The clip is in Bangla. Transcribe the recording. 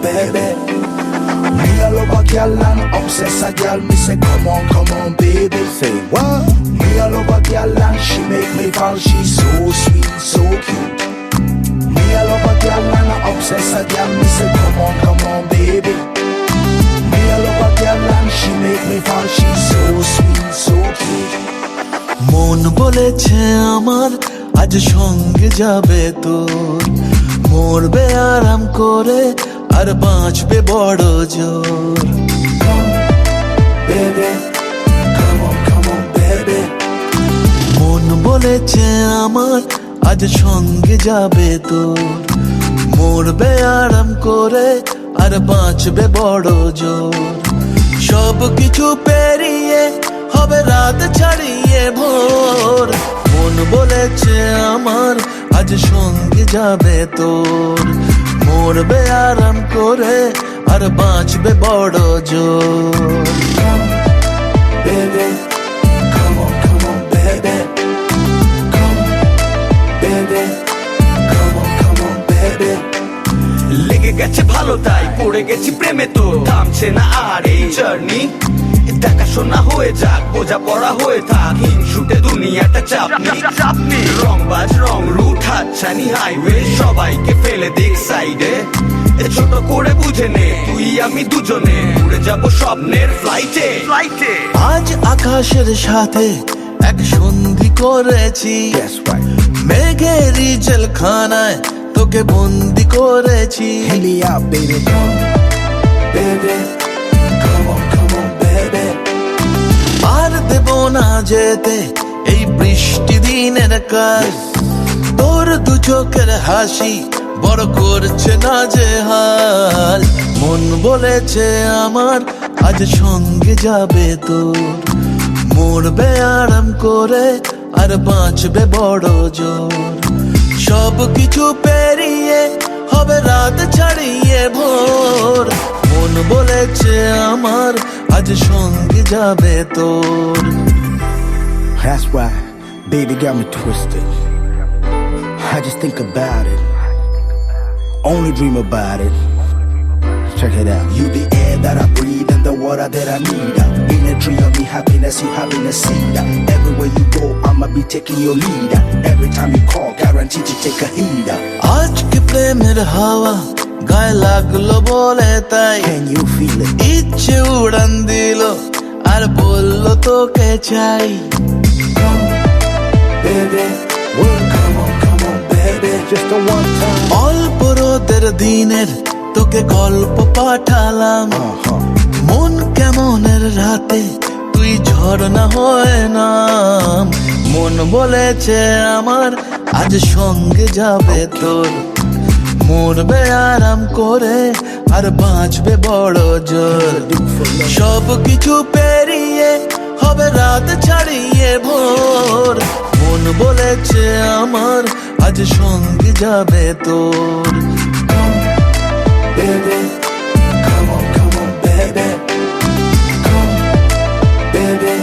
baby. Me a love a girl and obsess a girl. Me say come on, baby. Say what? Me a love a girl and she make me fall. She's so sweet, so cute. Me a love a girl and I obsess a girl. Me say come on, baby. Me a love a girl and she make me fall. She's so sweet, so cute. মন বলেছে আমার আজ সঙ্গে যাবে তোর, মরবে আরাম করে আর বাঁচবে বড় জোর। Baby, come on, baby. মন বলেছে আমার আজ সঙ্গে যাবে তোর, মরবে আরাম করে আর বাঁচবে বড় জোর। সব কিছু পেরিয়ে হবে রাত ছাড়িয়ে ভোর। মন বলেছে আমার আজ সঙ্গে যাবে তোর, মরবে আরাম করে আর বাঁচবে বড় জোর। Baby, come on, baby. Come, baby, come on, baby. লেগে গেছে ভালো তাই পড়ে গেছি প্রেমে, তো থামছে না আর এই জার্নি। দেখাশোনা হয়ে যাক, বোঝা পড়া হয়ে থাক, হিংসুটে দুনিয়াটা চাপনি। রংবাজ রং রুট হাতছানি হাইওয়ে, সবাইকে ফেলে দিক সাইডে। ছোট করে বুঝে নে তুই আমি দুজনে উড়ে যাব স্বপ্নের ফ্লাইটে। আজ আকাশের সাথে এক সন্ধি করেছি, মেঘের জেলখানায় তোকে বন্দি করেছি। Hit me out, baby. Come, baby. Come on, baby. আর দেব না যেতে এই বৃষ্টি দিনের কাজ, তোর দু চোখের হাসি বড় করছে না যে হাল। মন বলেছে আমার আজ সঙ্গে যাবে তোর, মরবে আরাম করে আর বাঁচবে বড় জোর। সব কিছু পেরিয়ে হবে রাত ছাড়িয়ে ভোর। মন বলেছে আমার আজ সঙ্গে যাবে তোর। That's why, baby got me twisted. I just think about it, only dream about it. Check it out. You the air that I breathe and the water that I need. In a tree of me happiness, you happiness seed. Everywhere you go, I'ma be taking your lead. Every time you call, guaranteed to take a heed. আজকে প্রেমের হাওয়া গায়ে লাগলো বলে তাই, Can you feel it? ইচ্ছে উড়ান দিল আর বললো তোকে চাই। Baby, well, come on, baby. Just the one time. অল্প রোদের দিনের তোকে গল্প পাঠালাম, মন কেমনের রাতে তুই ঝর্ণা হয়ে নাম। মন বলেছে আমার আজ সঙ্গে যাবে তোর, মরবে আরাম করে আর বাঁচবে বড় জোর। সব কিছু পেরিয়ে হবে রাত ছাড়িয়ে ভোর। মন বলেছে আমার আজ সঙ্গে যাবে তোর। Baby, come on, baby. Come, baby.